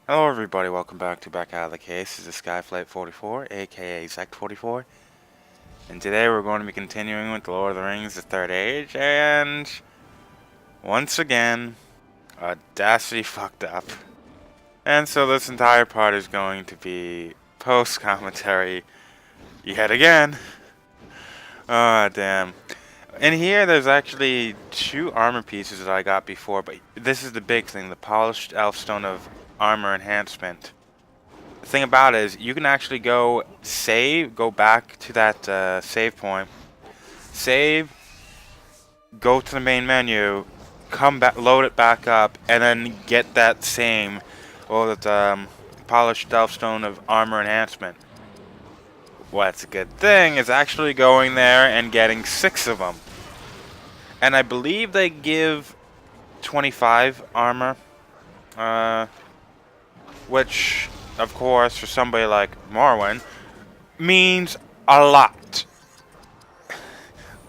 Hello everybody, welcome back to Back Out of the Case. This is Skyflight44, aka Zect44. And today we're going to be continuing with The Lord of the Rings, The Third Age, and once again, Audacity fucked up. And so this entire part is going to be post-commentary yet again. Oh, damn. In here, there's actually 2 armor pieces that I got before, but this is the big thing, the Polished Elfstone of Armor Enhancement. The thing about it is, you can actually go back to that save point, save, go to the main menu, come back, load it back up, and then get that same, Polished Elfstone of Armor Enhancement. What's a good thing is actually going there and getting 6 of them. And I believe they give 25 armor, which, of course, for somebody like Morwen, means a lot.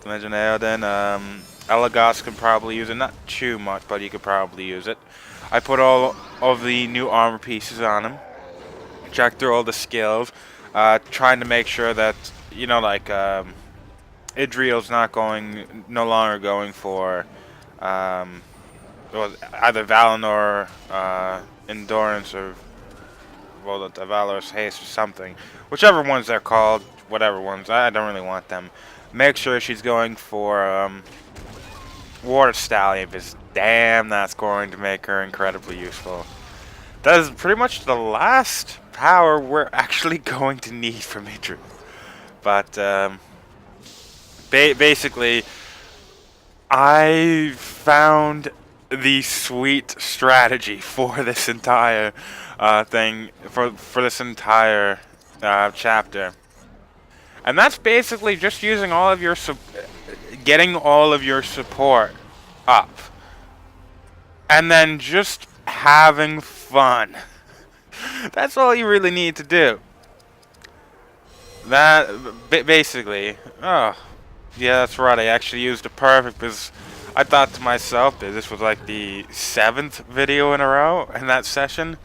Imagine Eoden, Elagos can probably use it, not too much, but he could probably use it. I put all of the new armor pieces on him, checked through all the skills, trying to make sure that, Idriel's no longer going for, either Valinor, Endurance, or, the Valorous Haste or something. Whichever ones they're called, whatever ones, I don't really want them. Make sure she's going for, Water Stallion, because damn, that's going to make her incredibly useful. That is pretty much the last power we're actually going to need from Idril. But, basically, I found the sweet strategy for this entire thing, for this entire chapter. And that's basically just using all of your getting all of your support up, and then just having fun. That's all you really need to do. That basically. Oh, yeah, that's right. I actually used it perfect because I thought to myself that this was like the 7th video in a row in that session.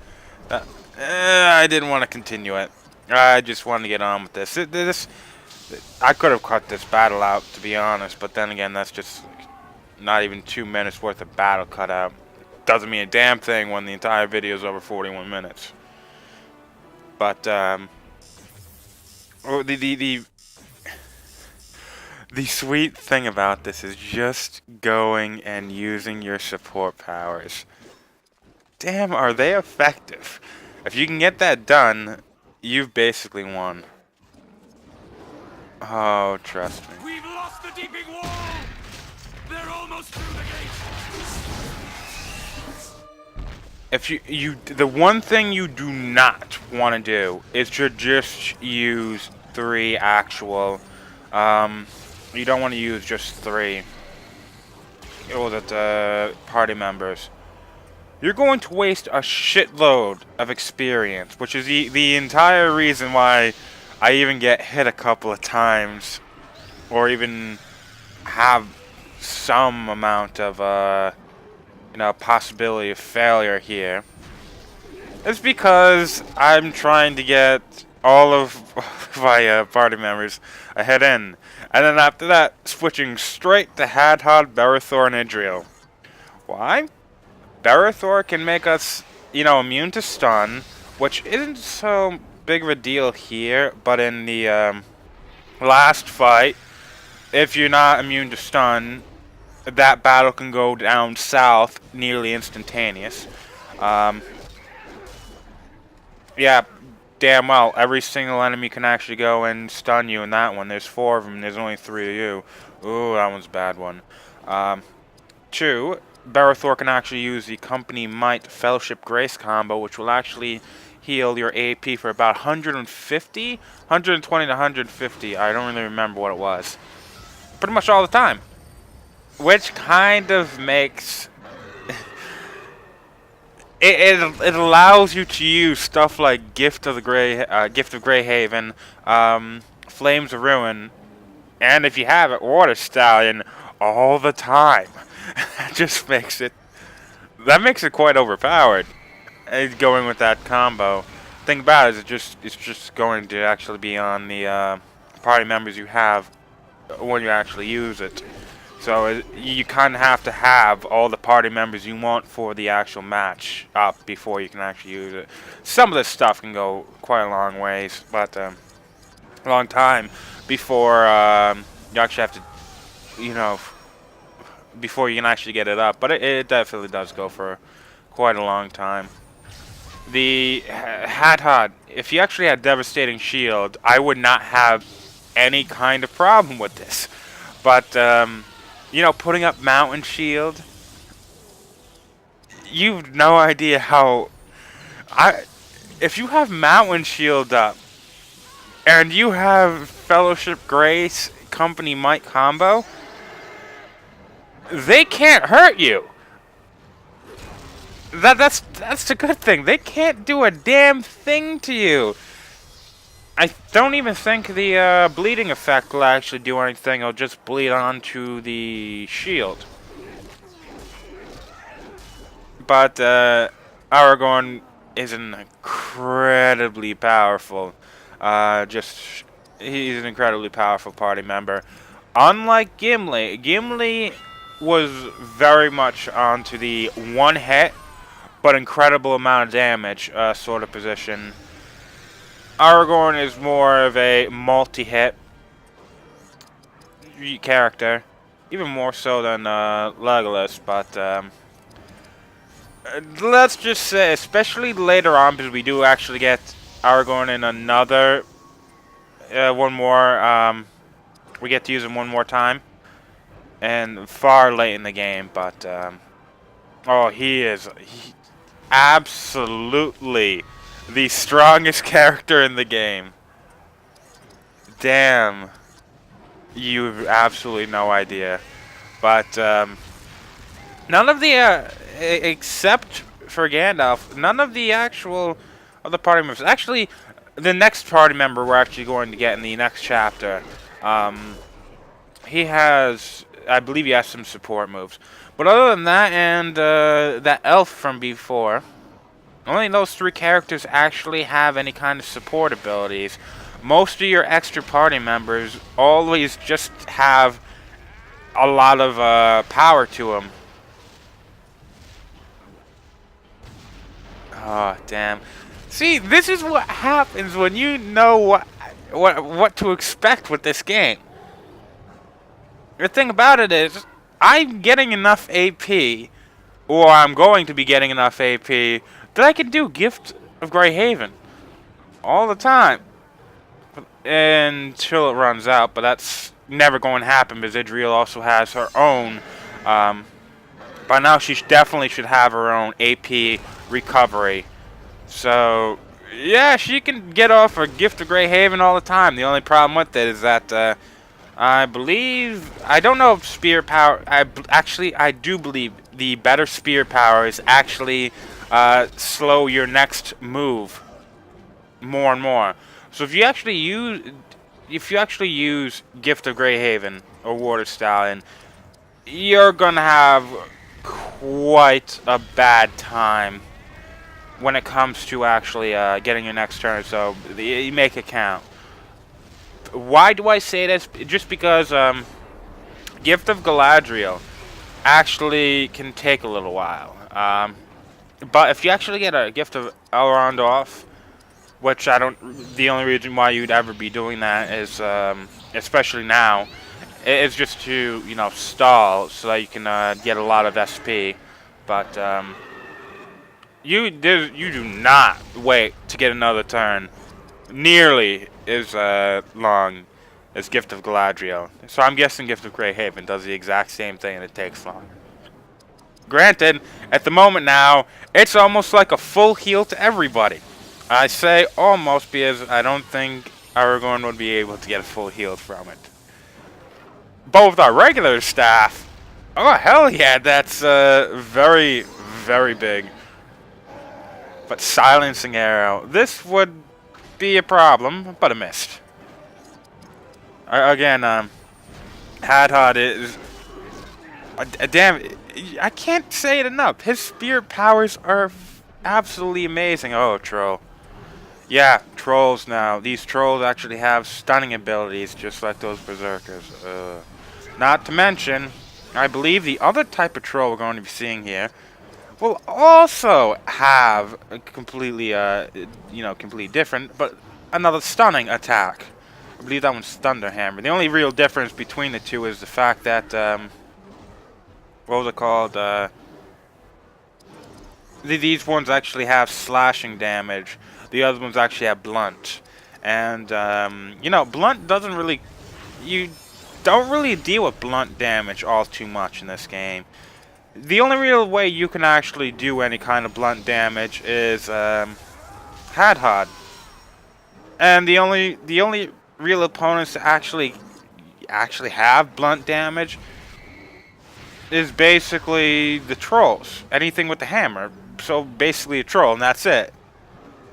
I didn't want to continue it. I just wanted to get on with this. I could have cut this battle out, to be honest, but then again, that's just not even 2 minutes worth of battle cut out. Doesn't mean a damn thing when the entire video is over 41 minutes. But the sweet thing about this is just going and using your support powers. Damn, are they effective? If you can get that done, you've basically won. Oh, trust me. We've lost the deeping wall! They're almost through the gate! If the one thing you do not want to do is to just use 3 actual, you don't want to use just 3, party members. You're going to waste a shitload of experience, which is the entire reason why I even get hit a couple of times, or even have some amount of, possibility of failure here. It's because I'm trying to get all of my party members ahead in, and then after that, switching straight to Hadhod, Berethor, and Idril. Why? Berethor can make us, immune to stun, which isn't so big of a deal here, but in the last fight, if you're not immune to stun, that battle can go down south nearly instantaneous. Yeah, damn well, every single enemy can actually go and stun you in that one. There's 4 of them, there's only 3 of you. Ooh, that one's a bad one. 2, Berethor can actually use the Company Might Fellowship Grace combo, which will actually heal your AP for about 150? 120 to 150, I don't really remember what it was. Pretty much all the time. Which kind of makes... it allows you to use stuff like Gift of Greyhaven, Flames of Ruin, and if you have it, Water Stallion all the time. That makes it quite overpowered. going with that combo. Thing about it is it's just going to actually be on the party members you have when you actually use it. So you kind of have to have all the party members you want for the actual match up before you can actually use it. Some of this stuff can go quite a long ways, but a long time before you actually have to, before you can actually get it up. But it definitely does go for quite a long time. The Hadhad, if you actually had Devastating Shield, I would not have any kind of problem with this. But, putting up Mountain Shield, you've no idea how... if you have Mountain Shield up, and you have Fellowship Grace, Company Might combo, they can't hurt you. That's the good thing. They can't do a damn thing to you. I don't even think the bleeding effect will actually do anything. It'll just bleed onto the shield. But Aragorn is incredibly powerful. He's an incredibly powerful party member. Unlike Gimli, Gimli was very much onto the one hit but incredible amount of damage sort of position. Aragorn is more of a multi-hit character, even more so than Legolas, but let's just say, especially later on, because we do actually get Aragorn in another one more, we get to use him one more time, and far late in the game, but he is absolutely the strongest character in the game. Damn. You have absolutely no idea. But, none of the, except for Gandalf, none of the actual other party members. Actually, the next party member we're actually going to get in the next chapter, he has, I believe he has some support moves. But other than that, and that elf from before, only those three characters actually have any kind of support abilities. Most of your extra party members always just have a lot of power to them. Oh, damn. See, this is what happens when you know what to expect with this game. The thing about it is, I'm getting enough AP, or I'm going to be getting enough AP, that I can do Gift of Greyhaven all the time until it runs out. But that's never going to happen because Idriel also has her own. By now, she definitely should have her own AP recovery. So yeah, she can get off a Gift of Greyhaven all the time. The only problem with it is that I don't know if spear power. I do believe the better spear power is actually slow your next move more and more. So if you actually use Gift of Greyhaven or Water Stallion, you're gonna have quite a bad time when it comes to actually getting your next turn. So you make it count. Why do I say this? Just because Gift of Galadriel actually can take a little while. But if you actually get a Gift of Elrond off, which the only reason why you'd ever be doing that is, especially now, is just to, stall so that you can get a lot of SP. But you do not wait to get another turn nearly as long as Gift of Galadriel. So I'm guessing Gift of Greyhaven does the exact same thing and it takes long. Granted, at the moment now, it's almost like a full heal to everybody. I say almost because I don't think Aragorn would be able to get a full heal from it. But with our regular staff, oh hell yeah, that's very, very big. But Silencing Arrow, this would be a problem, but a missed. Again, Hadhad is... damn, I can't say it enough. His spear powers are absolutely amazing. Oh, troll. Yeah, trolls now. These trolls actually have stunning abilities, just like those berserkers. Not to mention, I believe the other type of troll we're going to be seeing here will also have a completely, completely different, but another stunning attack. I believe that one's Thunder Hammer. The only real difference between the two is the fact that, what was it called? These ones actually have slashing damage. The other ones actually have blunt. And, blunt doesn't really... You don't really deal with blunt damage all too much in this game. The only real way you can actually do any kind of blunt damage is, Hadhad. And the only real opponents to actually have blunt damage is basically the trolls. Anything with the hammer. So basically a troll, and that's it.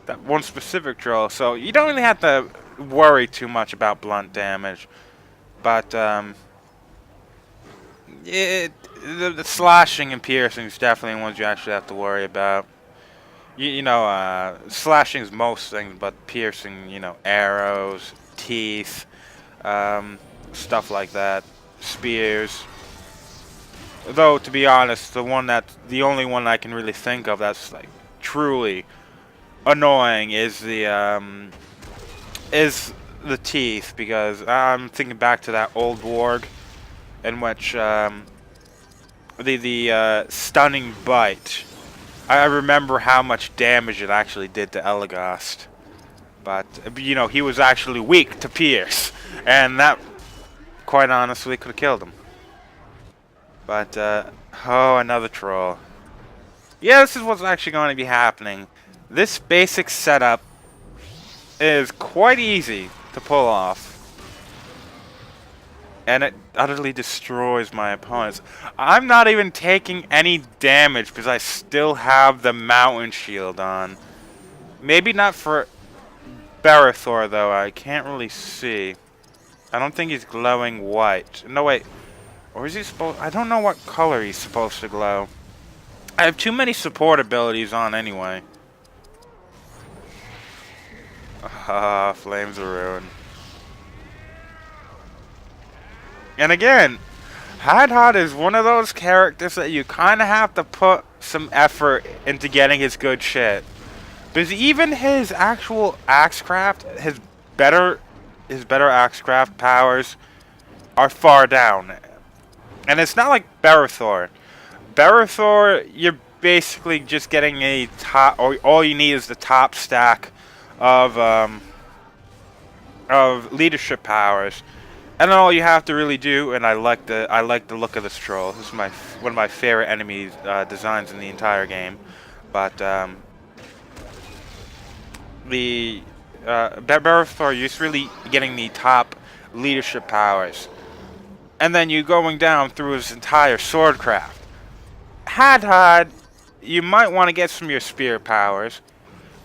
That one specific troll. So you don't really have to worry too much about blunt damage. But the slashing and piercing is definitely ones you actually have to worry about. Slashing is most things, but piercing, arrows, teeth, stuff like that, spears. Though, to be honest, the only one I can really think of that's like truly annoying is the teeth, because I'm thinking back to that old warg in which the stunning bite. I remember how much damage it actually did to Elagast, but he was actually weak to pierce, and that quite honestly could have killed him. But oh, another troll. Yeah, this is what's actually going to be happening. This basic setup is quite easy to pull off. And it utterly destroys my opponents. I'm not even taking any damage because I still have the mountain shield on. Maybe not for Barithor, though. I can't really see. I don't think he's glowing white. No, wait. Or is he supposed... I don't know what color he's supposed to glow. I have too many support abilities on anyway. Ah, Flames of Ruin. And again, Hadhad is one of those characters that you kind of have to put some effort into getting his good shit. Because even his actual Axecraft, his better Axecraft powers are far down. And it's not like Barithor. Barithor, you're basically just getting a top, or all you need is the top stack of leadership powers. And then all you have to really do, and I like the look of this troll. This is one of my favorite enemy designs in the entire game. But the Barithor, you're just really getting the top leadership powers, and then you're going down through his entire swordcraft. Hadhad, you might want to get some of your spear powers.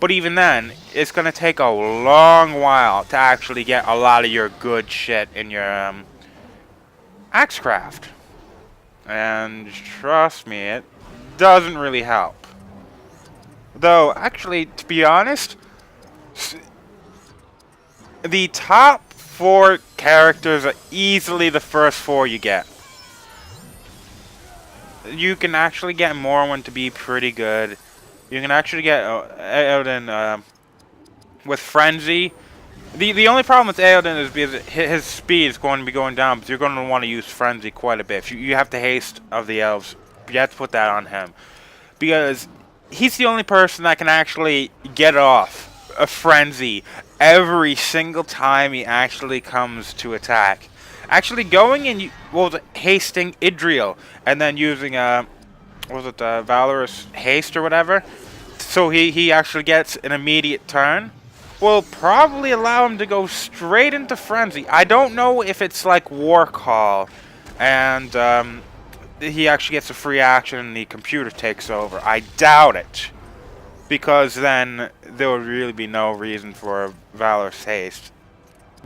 But even then, it's going to take a long while to actually get a lot of your good shit in your Axecraft. And trust me, it doesn't really help. Though, actually, to be honest, the top 4 characters are easily the first 4 you get. You can actually get Morrowind to be pretty good. You can actually get Eowyn with Frenzy. The only problem with Eowyn is because his speed is going to be going down, but you're going to want to use Frenzy quite a bit. You have the haste of the elves. You have to put that on him. Because he's the only person that can actually get off a Frenzy every single time he actually comes to attack. Actually going and hasting Idriel and then using Valorous Haste or whatever, so he actually gets an immediate turn, will probably allow him to go straight into Frenzy. I don't know if it's like War Call and he actually gets a free action and the computer takes over. I doubt it, because then there would really be no reason for Valorous Haste.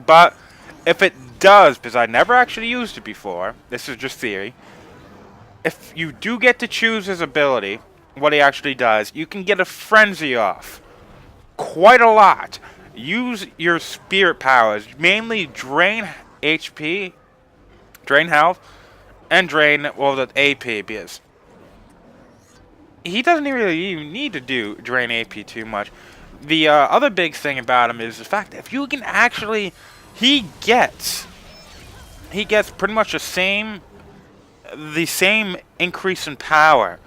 But if it does, because I never actually used it before, this is just theory, if you do get to choose his ability, what he actually does, you can get a frenzy off quite a lot. Use your spirit powers, mainly drain HP, drain health, and drain, well, the AP, because he doesn't really even need to do drain AP too much. The other big thing about him is the fact that if you can actually, he gets pretty much the same increase in power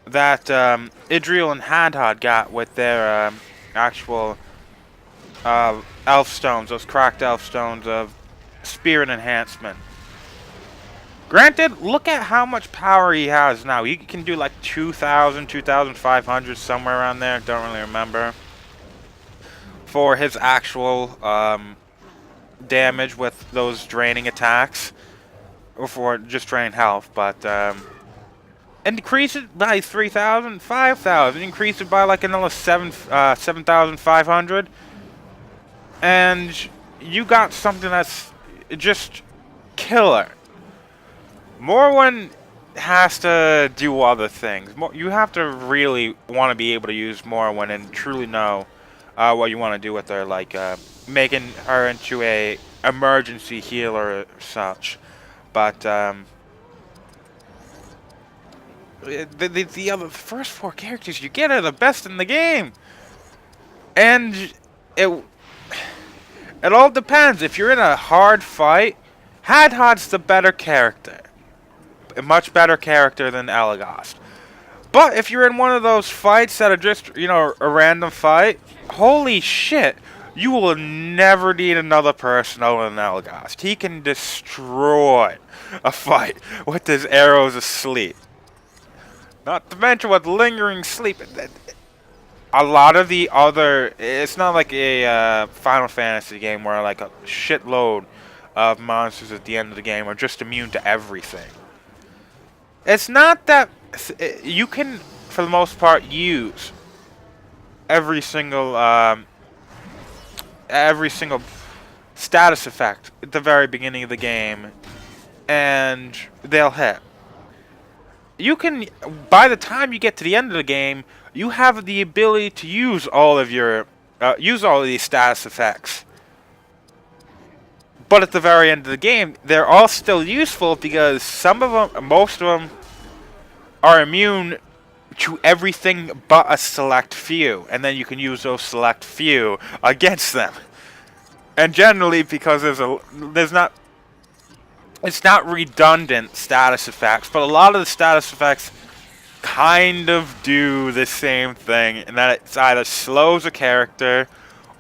that Idril and Hadhad got with their actual elf stones, those cracked elf stones of spirit enhancement. Granted, look at how much power he has now. He can do like 2,000, 2,500, somewhere around there. Don't really remember. For his actual damage with those draining attacks. Or for just draining health. But, increase it by 3,000, 5,000. Increase it by like another 7,500. And you got something that's just killer. Morrowind has to do other things. You have to really want to be able to use Morrowind and truly know what you want to do with her, like making her into a emergency healer or such. But the other first 4 characters you get are the best in the game, and it all depends. If you're in a hard fight, Hadhad's the better character. A much better character than Elagast. But if you're in one of those fights that are just, you know, a random fight, holy shit, you will never need another person other than Elagast. He can destroy a fight with his arrows of sleep. Not to mention with lingering sleep. A lot of the other, it's not like a Final Fantasy game where like a shitload of monsters at the end of the game are just immune to everything. It's not that you can, for the most part, use every single status effect at the very beginning of the game, and they'll hit. You can, by the time you get to the end of the game, you have the ability to use all of your use all of these status effects. But at the very end of the game, they're all still useful because some of them, most of them, are immune to everything but a select few. And then you can use those select few against them. And generally, because it's not redundant status effects, but a lot of the status effects kind of do the same thing, in that it either slows a character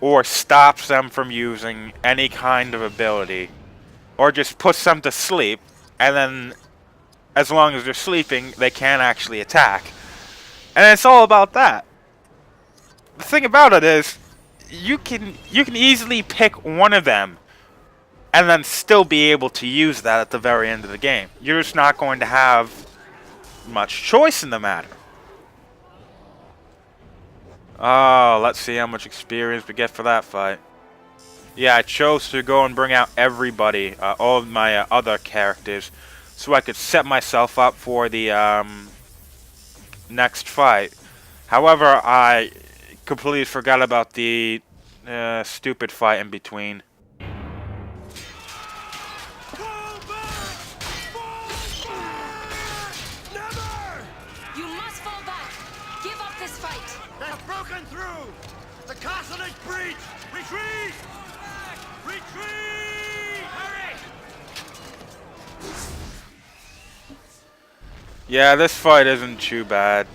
or stops them from using any kind of ability, or just puts them to sleep, and then as long as they're sleeping, they can't actually attack. And it's all about that. The thing about it is, you can easily pick one of them, and then still be able to use that at the very end of the game. You're just not going to have much choice in the matter. Oh, let's see how much experience we get for that fight. Yeah, I chose to go and bring out everybody, all of my other characters, so I could set myself up for the next fight. However, I completely forgot about the stupid fight in between. Broken through! The castle is breached! Retreat! Retreat! Hurry! Yeah, this fight isn't too bad.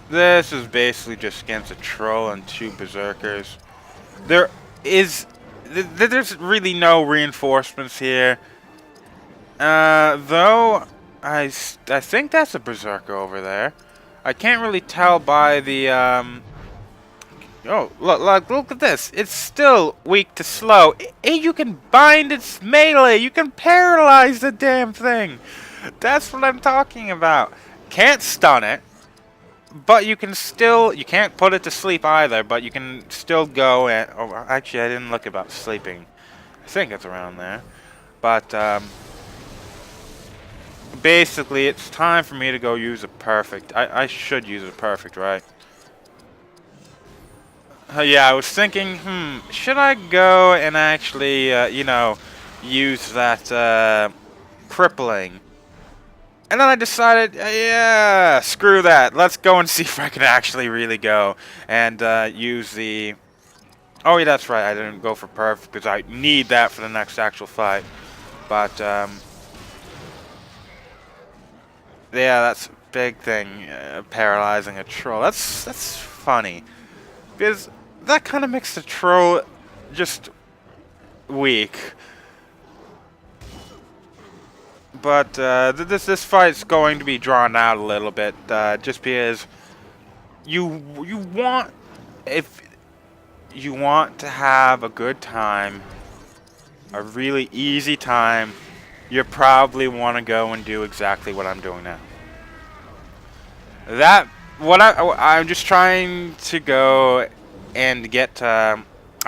This is basically just against a troll and 2 berserkers. There's really no reinforcements here. Though I think that's a berserker over there. I can't really tell by the oh, look at this. It's still weak to slow. You can bind its melee. You can paralyze the damn thing. That's what I'm talking about. Can't stun it, but you can still, you can't put it to sleep either, but you can still go and, oh, actually I didn't look about sleeping. I think it's around there. But basically, it's time for me to go use a perfect. I should use a perfect, right? Yeah, I was thinking, should I go and actually, you know, use that crippling? And then I decided, yeah, screw that. Let's go and see if I can actually really go and use the... Oh, yeah, that's right. I didn't go for perfect because I need that for the next actual fight. But, yeah, that's a big thing, paralyzing a troll. That's funny. Because that kind of makes the troll just weak. But this fight's going to be drawn out a little bit, just because you want, if you want to have a good time, a really easy time, you probably want to go and do exactly what I'm doing now. I'm just trying to go and get. I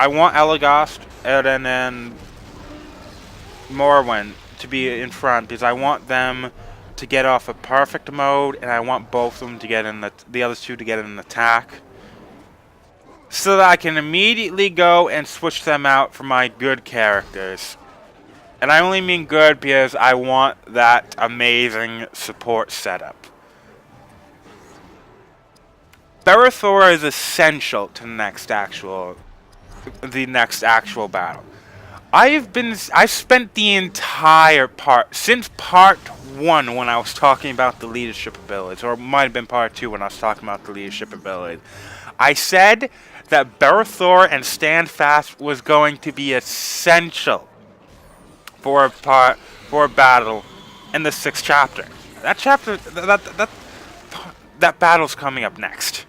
want Elagast and then Morwen to be in front because I want them to get off a perfect mode, and I want both of them to get in the other two to get in an attack, so that I can immediately go and switch them out for my good characters. And I only mean good because I want that amazing support setup. Berethor is essential to the next actual battle. I've spent the entire since part 1 when I was talking about the leadership abilities, or it might have been part 2 when I was talking about the leadership abilities. I said that Berethor and Stand Fast was going to be essential for a battle in the 6th chapter. That battle's coming up next.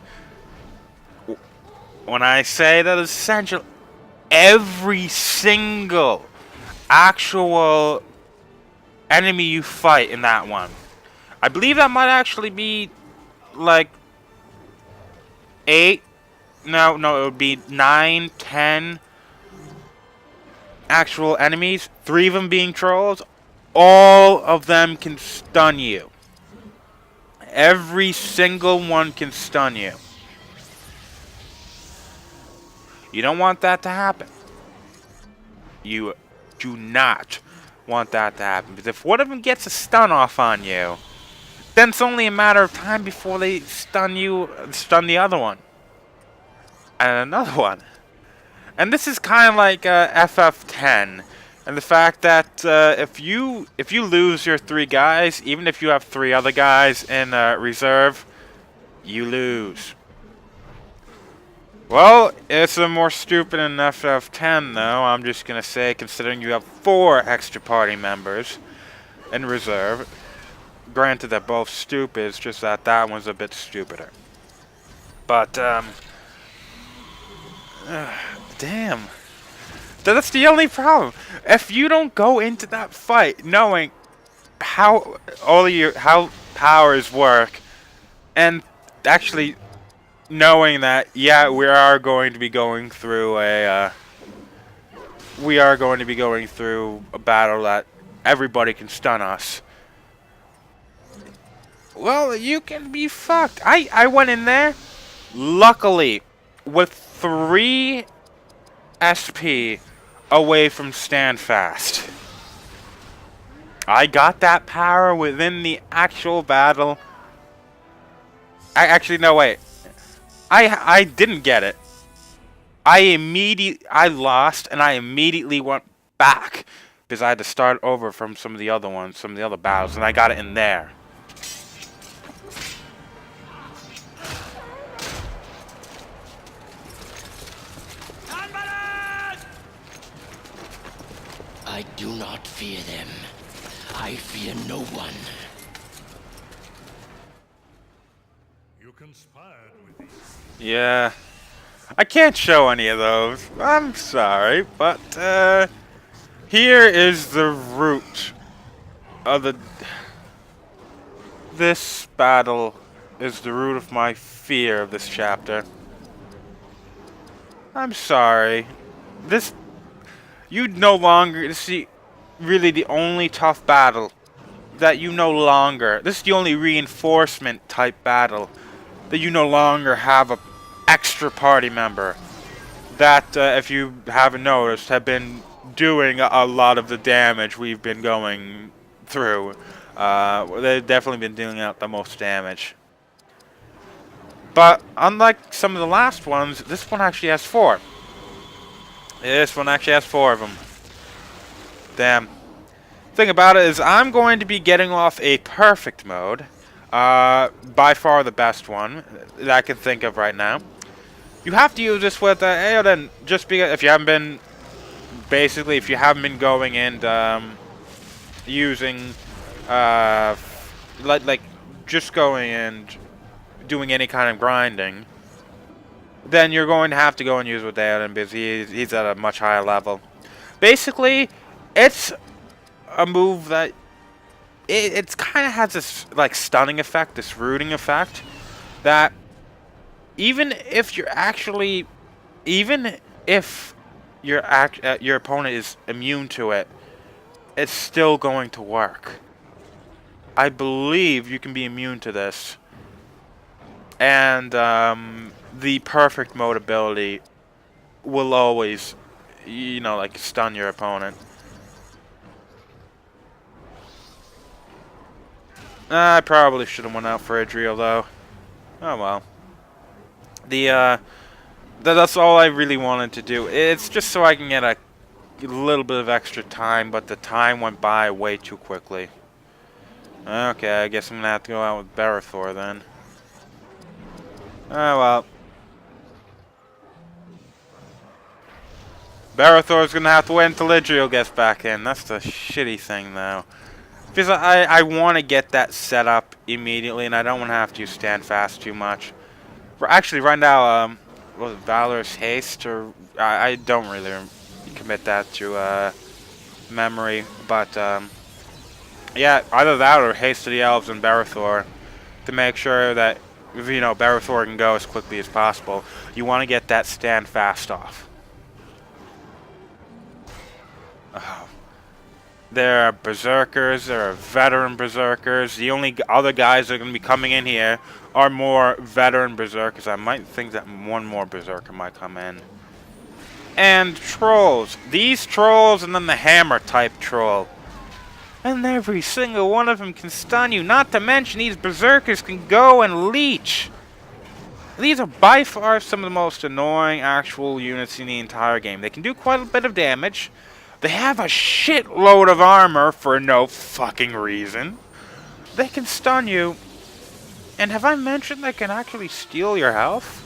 When I say that it's essential, every single actual enemy you fight in that one, I believe that might actually be like 8, no, it would be 9, 10 actual enemies, 3 of them being trolls. All of them can stun you. Every single one can stun you. You don't want that to happen. You do not want that to happen. Because if one of them gets a stun off on you, then it's only a matter of time before they stun the other one. And another one. And this is kind of like FF10. And the fact that if you lose your 3 guys, even if you have 3 other guys in reserve, you lose. Well, it's a more stupid than FF10 though, I'm just gonna say, considering you have 4 extra party members in reserve. Granted, they're both stupid, it's just that that one's a bit stupider. But, damn. That's the only problem. If you don't go into that fight knowing how how powers work, and actually knowing that, yeah, we are going to be going through a battle that everybody can stun us. Well, you can be fucked. I went in there, luckily, with 3 SP away from Stand Fast. I got that power within the actual battle. Actually, no, wait. I didn't get it. I lost, and I immediately went back because I had to start over from some of the other battles, and I got it in there. I do not fear them. I fear no one. You conspired with these. Yeah. I can't show any of those. I'm sorry, but here is the root of this battle is the root of my fear of this chapter. I'm sorry. You'd no longer see really the only tough battle that you no longer, this is the only reinforcement type battle, that you no longer have a extra party member that, if you haven't noticed, have been doing a lot of the damage we've been going through. They've definitely been dealing out the most damage. But unlike some of the last ones, this one actually has 4. This one actually has 4 of them. Damn. Thing about it is, I'm going to be getting off a perfect mode. By far the best one that I can think of right now. You have to use this with Aoden, just because if you haven't been, basically, if you haven't been going and using, like just going and doing any kind of grinding, then you're going to have to go and use with Aoden because he's at a much higher level. Basically, it's a move that it kind of has this like stunning effect, this rooting effect, that even if your opponent is immune to it, it's still going to work. I believe you can be immune to this, and the perfect mode ability will always, you know, like stun your opponent. I probably should have went out for Adriel though. Oh well. That's all I really wanted to do. It's just so I can get a little bit of extra time, but the time went by way too quickly. Okay, I guess I'm gonna have to go out with Barathor then. Oh well. Barathor's gonna have to wait until Idriel gets back in. That's the shitty thing though. Because I want to get that set up immediately, and I don't want to have to stand fast too much. Actually, right now, was it Valorous Haste, or I don't really commit that to memory, but yeah, either that or Haste to the Elves and Barathor to make sure that, you know, Barathor can go as quickly as possible. You want to get that stand fast off. Oh. There are Berserkers, there are veteran Berserkers. The only other guys that are going to be coming in here are more veteran Berserkers. I might think that one more Berserker might come in. And Trolls. These Trolls and then the Hammer type Troll. And every single one of them can stun you. Not to mention these Berserkers can go and leech. These are by far some of the most annoying actual units in the entire game. They can do quite a bit of damage. They have a shitload of armor for no fucking reason. They can stun you. And have I mentioned they can actually steal your health?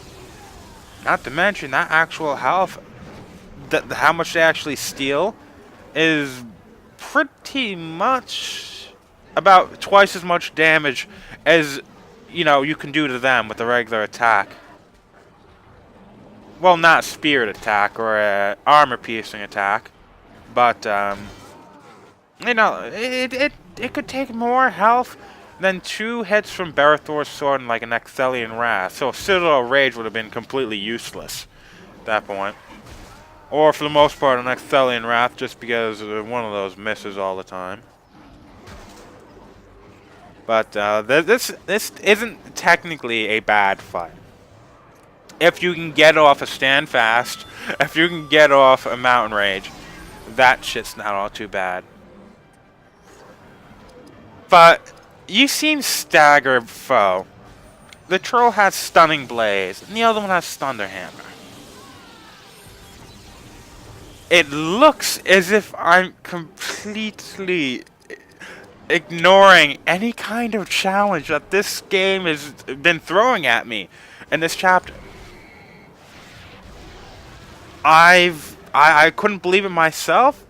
Not to mention that actual health, how much they actually steal, is pretty much about twice as much damage as, you know, you can do to them with a regular attack. Well, not spirit attack or a armor piercing attack. But, you know, it could take more health than 2 hits from Barathor's sword and like an Exthelian Wrath. So Citadel Rage would have been completely useless at that point. Or for the most part an Exthelian Wrath, just because one of those misses all the time. But this isn't technically a bad fight. If you can get off a Stand Fast, if you can get off a Mountain Rage, that shit's not all too bad. But you've seen Stagger Foe. The Troll has Stunning Blaze, and the other one has Thunderhammer. It looks as if I'm completely ignoring any kind of challenge that this game has been throwing at me in this chapter. I couldn't believe it myself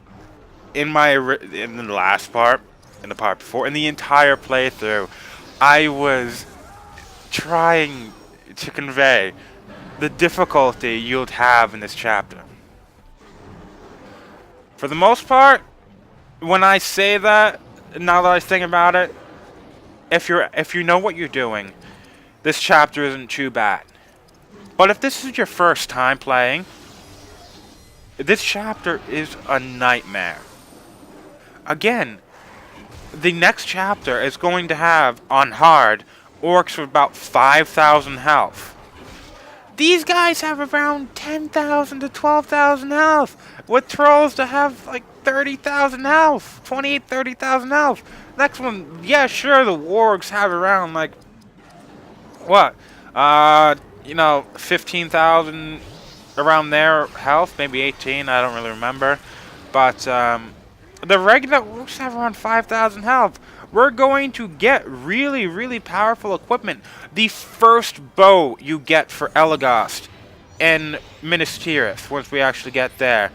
in the last part, in the part before, in the entire playthrough. I was trying to convey the difficulty you'd have in this chapter. For the most part, when I say that, now that I think about it, if you know what you're doing, this chapter isn't too bad. But if this is your first time playing, this chapter is a nightmare. Again, the next chapter is going to have, on hard, orcs with about 5,000 health. These guys have around 10,000 to 12,000 health, with trolls to have like 30,000 health, 28, 30,000 health. Next one, yeah, sure, the wargs have around like, what, 15,000 around their health, maybe 18, I don't really remember. But the regular orcs have around 5,000 health. We're going to get really, really powerful equipment. The first bow you get for Elagast in Minas Tirith, once we actually get there,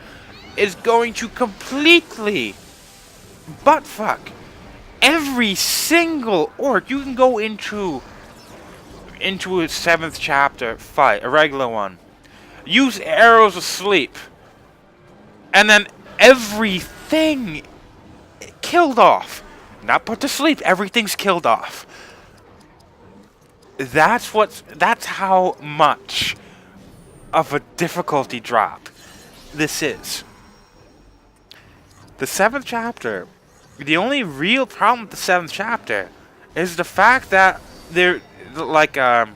is going to completely buttfuck every single orc. You can go into a 7th chapter fight, a regular one. Use arrows of sleep. And then everything killed off. Not put to sleep, everything's killed off. That's how much of a difficulty drop this is. The 7th chapter, the only real problem with the 7th chapter is the fact that there, like, I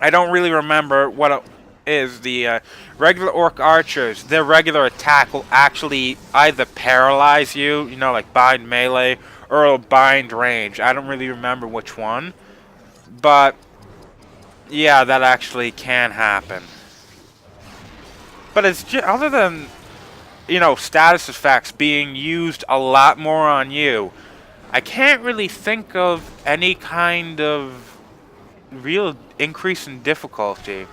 don't really remember what it is. The regular orc archers, their regular attack will actually either paralyze you, like bind melee, or it'll bind range. I don't really remember which one. But, yeah, that actually can happen. But it's just, other than, status effects being used a lot more on you, I can't really think of any kind of real increase in difficulty.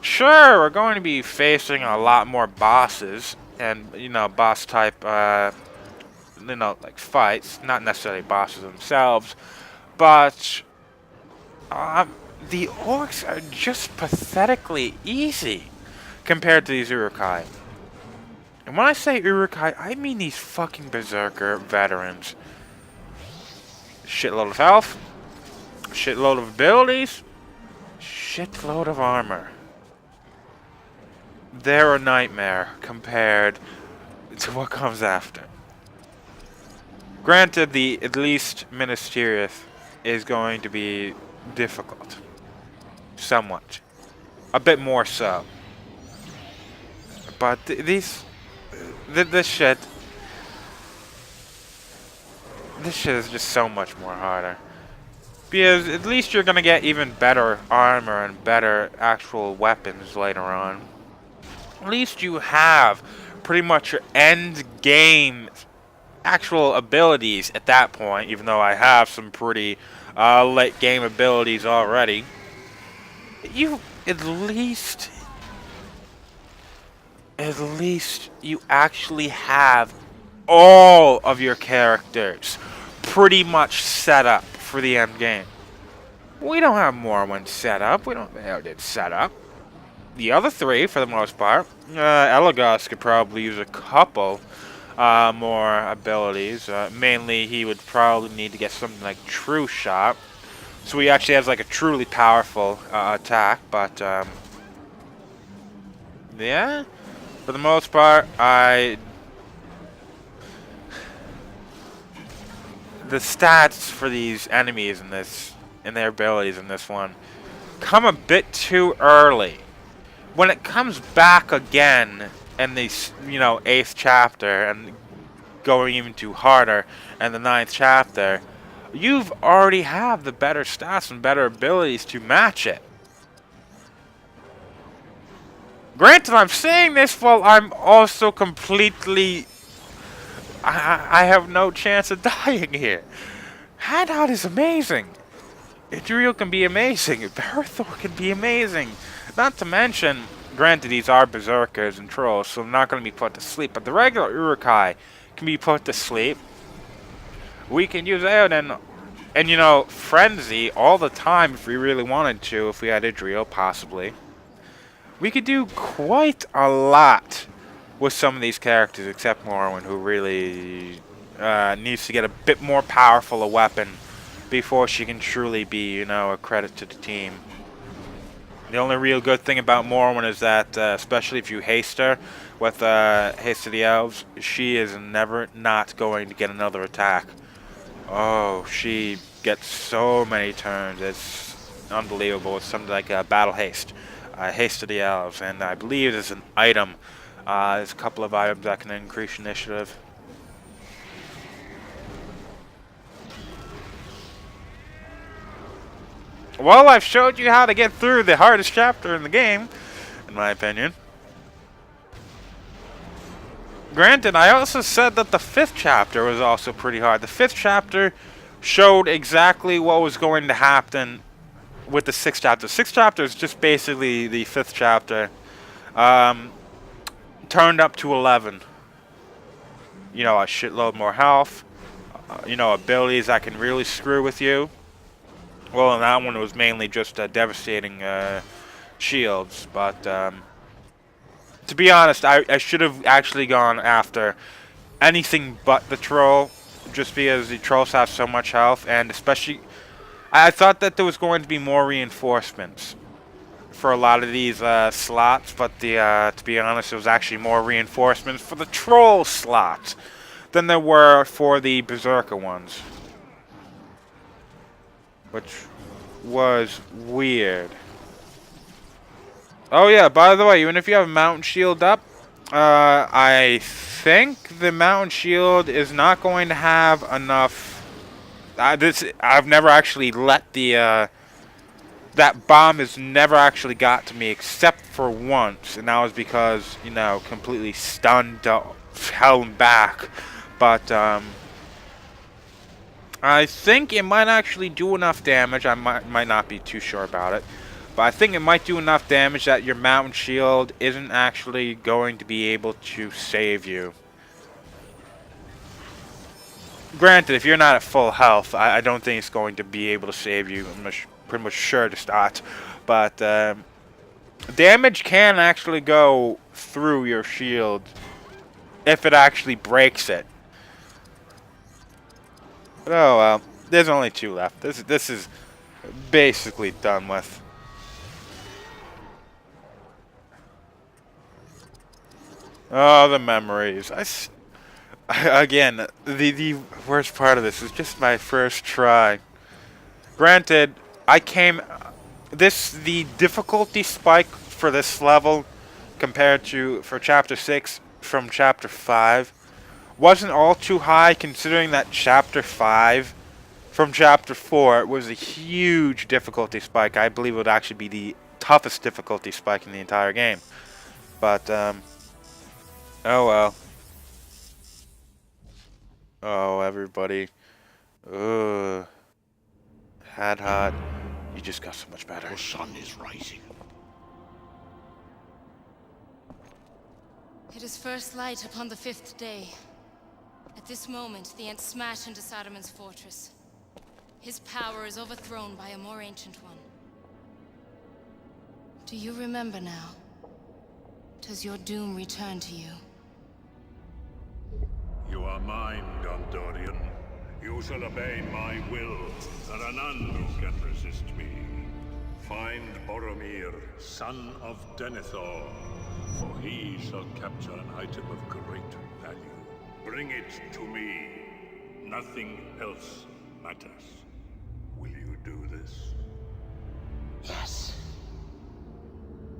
Sure, we're going to be facing a lot more bosses and, boss type, like fights, not necessarily bosses themselves, but the orcs are just pathetically easy compared to these Uruk-hai. And when I say Uruk-hai, I mean these fucking berserker veterans. Shitload of health, shitload of abilities, shitload of armor. They're a nightmare compared to what comes after. Granted, at least Minas Tirith is going to be difficult. Somewhat. A bit more so. But this shit is just so much more harder. Because at least you're gonna get even better armor and better actual weapons later on. At least you have pretty much your end game actual abilities at that point, even though I have some pretty late game abilities already. You at least you actually have all of your characters pretty much set up for the end game. We don't have Morrowind set up. We don't have it set up. The other three, for the most part, Elagast could probably use a couple more abilities. Mainly, he would probably need to get something like True Shot, so he actually has like a truly powerful attack. But yeah, for the most part, the stats for these enemies in their abilities in this one come a bit too early. When it comes back again in the 8th chapter and going even too harder in the 9th chapter, you've already have the better stats and better abilities to match it. Granted, I'm saying this while I'm also completely... I have no chance of dying here. Hadad is amazing. Idril can be amazing. Berthor can be amazing. Not to mention, granted, these are berserkers and trolls, so they're not going to be put to sleep. But the regular Uruk-hai can be put to sleep. We can use Eoden and Frenzy all the time if we really wanted to, if we had Idril, possibly. We could do quite a lot with some of these characters, except Morrowind, who really needs to get a bit more powerful a weapon before she can truly be, a credit to the team. The only real good thing about Morrowind is that, especially if you haste her with Haste of the Elves, she is never not going to get another attack. Oh, she gets so many turns. It's unbelievable. It's something like Battle Haste. Haste of the Elves. And I believe there's an item. There's a couple of items that can increase initiative. Well, I've showed you how to get through the hardest chapter in the game, in my opinion. Granted, I also said that the 5th chapter was also pretty hard. The 5th chapter showed exactly what was going to happen with the 6th chapter. The 6th chapter is just basically the 5th chapter turned up to 11. You know, a shitload more health. You know, abilities that can really screw with you. Well, in that one it was mainly just devastating shields, but to be honest, I should have actually gone after anything but the troll, just because the trolls have so much health, and especially, I thought that there was going to be more reinforcements for a lot of these slots, but to be honest, there was actually more reinforcements for the troll slot than there were for the berserker ones, which was weird. Oh yeah, by the way, even if you have a mountain shield up, I think the mountain shield is not going to have enough. I've never actually let the that bomb has never actually got to me except for once, and that was because, you know, completely stunned, held back. But I think it might actually do enough damage. I might not be too sure about it. But I think it might do enough damage that your mountain shield isn't actually going to be able to save you. Granted, if you're not at full health, I don't think it's going to be able to save you. I'm pretty much sure to start. But damage can actually go through your shield if it actually breaks it. But oh well, there's only 2 left. This is basically done with. Oh, the memories. Again, the worst part of this is just my first try. Granted, the difficulty spike for this level compared to for chapter 6 from chapter 5 wasn't all too high, considering that chapter 5 from chapter 4 was a huge difficulty spike. I believe it would actually be the toughest difficulty spike in the entire game. But oh well. Oh, everybody. Ugh. Hot. You just got so much better. The sun is rising. It is first light upon the 5th day. At this moment, the Ents smash into Saruman's fortress. His power is overthrown by a more ancient one. Do you remember now? Does your doom return to you? You are mine, Gondorian. You shall obey my will. There are none who can resist me. Find Boromir, son of Denethor, for he shall capture an item of great value. Bring it to me. Nothing else matters. Will you do this? Yes.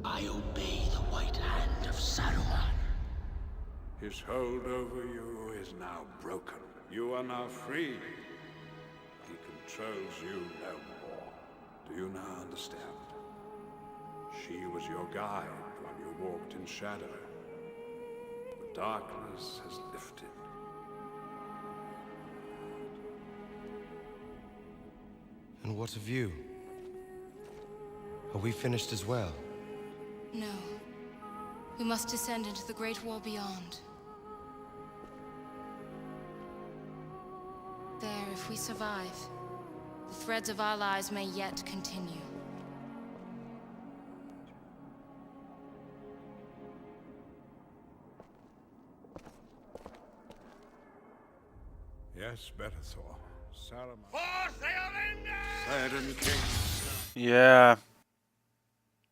I obey the white hand of Saruman. His hold over you is now broken. You are now free. He controls you no more. Do you now understand? She was your guide when you walked in shadow. The darkness has lifted. And what of you? Are we finished as well? No. We must descend into the Great War beyond. There, if we survive, the threads of our lives may yet continue. Yes, Berethor. Saruman. For Theolinda! Sirens King. Yeah.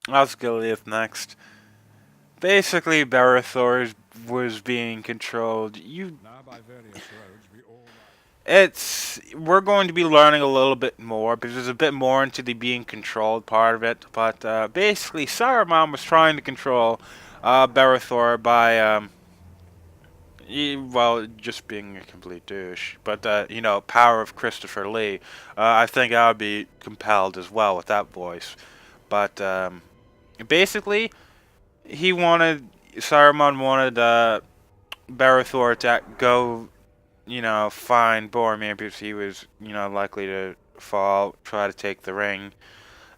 I'll Gilead next. Basically, Berethor was being controlled. Now by various roads we all we're going to be learning a little bit more because there's a bit more into the being controlled part of it. But basically, Saruman was trying to control Barithor by well, just being a complete douche. But you know, power of Christopher Lee. I think I would be compelled as well with that voice. But basically, Saruman wanted Barithor to go, you know, find Boromir because he was, you know, likely to fall, try to take the ring.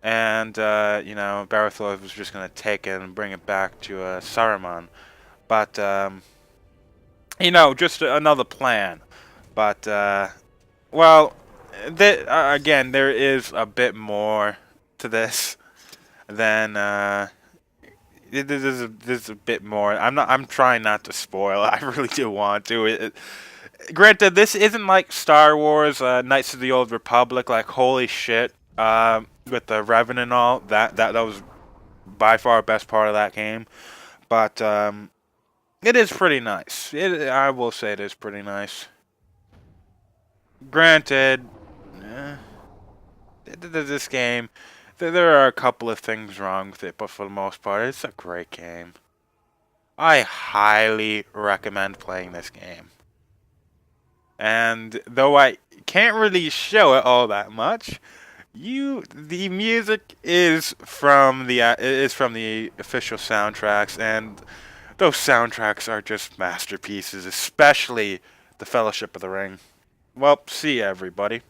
And, you know, Barithor was just going to take it and bring it back to Saruman. But, you know, just another plan. But, well, again, there is a bit more to this than, there's a bit more. I'm trying not to spoil. I really do want to. Granted, this isn't like Star Wars, Knights of the Old Republic. Like, holy shit, with the Revan and all. That was by far the best part of that game. But it is pretty nice. I will say it is pretty nice. Granted, this game, there are a couple of things wrong with it, but for the most part, it's a great game. I highly recommend playing this game. And though I can't really show it all that much, the music is from the official soundtracks, and those soundtracks are just masterpieces, especially the Fellowship of the Ring. Well, see ya, everybody.